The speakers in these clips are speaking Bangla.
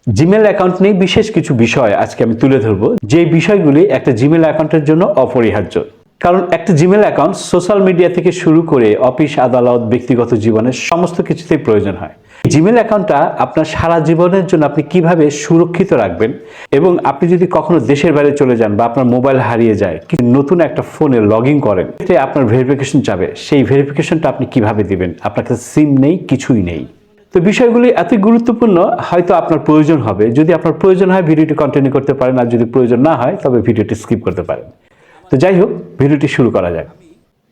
জিমেল অ্যাকাউন্ট নিয়ে বিশেষ কিছু বিষয় আজকে আমি তুলে ধরবো, যে বিষয়গুলি একটা জিমেল অ্যাকাউন্টের জন্য অপরিহার্য। কারণ একটা জিমেল অ্যাকাউন্ট সোশ্যাল মিডিয়া থেকে শুরু করে অফিস, আদালত, ব্যক্তিগত জীবনের সমস্ত কিছুতেই প্রয়োজন হয়। জিমেল অ্যাকাউন্টটা আপনার সারা জীবনের জন্য আপনি কিভাবে সুরক্ষিত রাখবেন, এবং আপনি যদি কখনো দেশের বাইরে চলে যান বা আপনার মোবাইল হারিয়ে যায়, নতুন একটা ফোনে লগ ইন করেন, এতে আপনার ভেরিফিকেশন যাবে, সেই ভেরিফিকেশনটা আপনি কিভাবে দিবেন? আপনার কাছে সিম নেই, কিছুই নেই। তো বিষয়গুলি এতই গুরুত্বপূর্ণ, হয়তো আপনার প্রয়োজন হবে। যদি আপনার প্রয়োজন হয় ভিডিওটি কন্টিনিউ করতে পারেন, আর যদি প্রয়োজন না হয় তবে ভিডিওটি স্কিপ করতে পারেন। তো যাই হোক, ভিডিওটি শুরু করা যাক।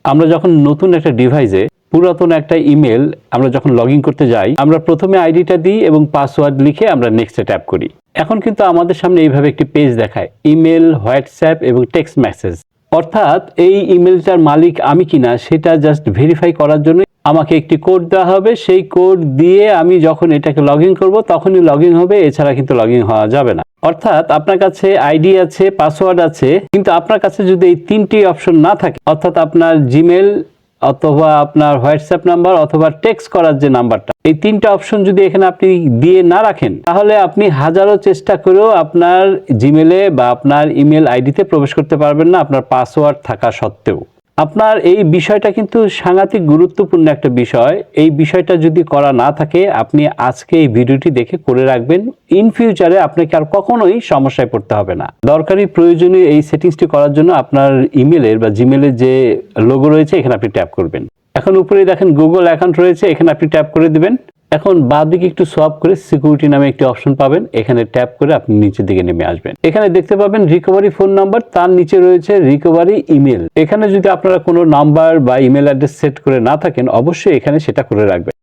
আমরা যখন নতুন একটা ডিভাইসে পুরাতন একটা ইমেল আমরা যখন লগ ইন করতে যাই, আমরা প্রথমে আইডিটা দিই এবং পাসওয়ার্ড লিখে আমরা নেক্সটে ট্যাপ করি। এখন কিন্তু আমাদের সামনে এইভাবে একটি পেজ দেখায়, ইমেল, হোয়াটসঅ্যাপ এবং টেক্সট মেসেজ। অর্থাৎ এই ইমেলটার মালিক আমি কিনা সেটা জাস্ট ভেরিফাই করার জন্য আমাকে একটি কোড দেওয়া হবে। সেই কোড দিয়ে আমি যখন এটাকে লগ ইন করবো তখনই লগ ইন হবে, এছাড়া কিন্তু লগ ইন হওয়া যাবে না। অর্থাৎ আপনার কাছে আইডি আছে, পাসওয়ার্ড আছে, কিন্তু আপনার কাছে যদি এই তিনটি অপশন না থাকে, অর্থাৎ আপনার জিমেল অথবা আপনার হোয়াটসঅ্যাপ নাম্বার অথবা টেক্সট করার যে নাম্বারটা, এই তিনটা অপশন যদি এখানে আপনি দিয়ে না রাখেন, তাহলে আপনি হাজারো চেষ্টা করেও আপনার জিমেলে বা আপনার ইমেল আইডিতে প্রবেশ করতে পারবেন না, আপনার পাসওয়ার্ড থাকা সত্ত্বেও। আপনার এই বিষয়টা কিন্তু সাংঘাতিক গুরুত্বপূর্ণ একটা বিষয়। এই বিষয়টা যদি করা না থাকে, আপনি আজকে এই ভিডিওটি দেখে করে রাখবেন। ইন ফিউচারে আপনাকে আর কখনোই সমস্যায় পড়তে হবে না। দরকারি প্রয়োজনীয় এই সেটিংসটি করার জন্য আপনার ইমেলের বা জিমেলের যে লোগো রয়েছে এখানে আপনি ট্যাপ করবেন। এখন উপরে দেখেন গুগল অ্যাকাউন্ট রয়েছে, এখানে আপনি ট্যাপ করে দিবেন। এখন বাঁ দিকে একটু সোয়াইপ করে সিকিউরিটি নামে একটি অপশন পাবেন, এখানে ট্যাপ করে আপনি নিচের দিকে নেমে আসবেন। এখানে দেখতে পাবেন রিকভারি ফোন নাম্বার, তার নিচে রয়েছে রিকভারি ইমেল। এখানে যদি আপনারা কোনো নাম্বার বা ইমেল অ্যাড্রেস সেট করে না থাকেন, অবশ্যই এখানে সেটা করে রাখবেন।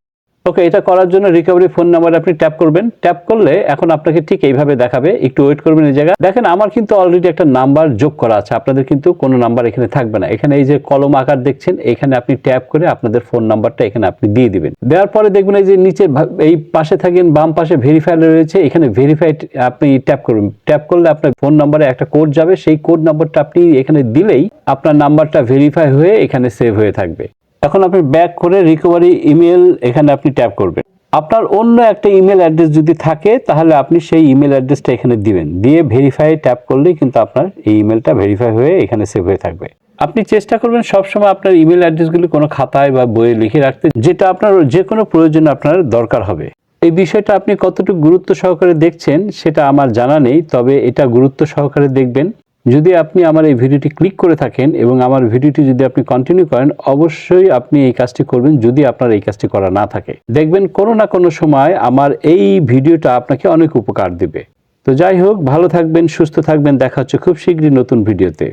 ওকে, এটা করার জন্য রিকভারি ফোন নাম্বার আপনি ট্যাপ করবেন। ট্যাপ করলে এখন আপনাকে ঠিক এইভাবে দেখাবে, একটু ওয়েট করবেন এই জায়গায়। দেখেন আমার কিন্তু অলরেডি একটা নাম্বার যোগ করা আছে, আপনাদের কিন্তু কোনো নাম্বার এখানে থাকবে না। এখানে এই যে কলম আকার দেখছেন, এখানে আপনি ট্যাপ করে আপনাদের ফোন নাম্বারটা এখানে আপনি দিয়ে দিবেন। দেওয়ার পরে দেখবেন এই যে নিচে এই পাশে থাকেন, বাম পাশে ভেরিফাই রয়েছে, এখানে ভেরিফাইড আপনি ট্যাপ করুন। ট্যাপ করলে আপনার ফোন নাম্বারে একটা কোড যাবে, সেই কোড নাম্বারটা আপনি এখানে দিলেই আপনার নাম্বারটা ভেরিফাই হয়ে এখানে সেভ হয়ে থাকবে। এখন আপনি ব্যাক করে রিকভারি ইমেল এখানে আপনি ট্যাপ করবেন। আপনার অন্য একটা ইমেল অ্যাড্রেস যদি থাকে, তাহলে আপনি সেই ইমেল অ্যাড্রেসটা এখানে দিবেন, দিয়ে ভেরিফাই ট্যাপ করলেই কিন্তু আপনার এই ইমেলটা ভেরিফাই হয়ে এখানে সেভ হয়ে থাকবে। আপনি চেষ্টা করবেন সবসময় আপনার ইমেল অ্যাড্রেসগুলি কোনো খাতায় বা বইয়ে লিখে রাখতে, যেটা আপনার যে কোনো প্রয়োজনে আপনার দরকার হবে। এই বিষয়টা আপনি কতটুকু গুরুত্ব সহকারে দেখছেন সেটা আমার জানা নেই, তবে এটা গুরুত্ব সহকারে দেখবেন। যদি আপনি আমার এই ভিডিওটি ক্লিক করে থাকেন এবং আমার ভিডিওটি যদি আপনি কন্টিনিউ করেন, অবশ্যই আপনি এই কাজটি করবেন। যদি আপনার এই কাজটি করা না থাকে, দেখবেন কোনো না কোনো সময় আমার এই ভিডিওটা আপনাকে অনেক উপকার দিবে। তো যাই হোক, ভালো থাকবেন, সুস্থ থাকবেন, দেখা হচ্ছে খুব শীঘ্রই নতুন ভিডিওতে।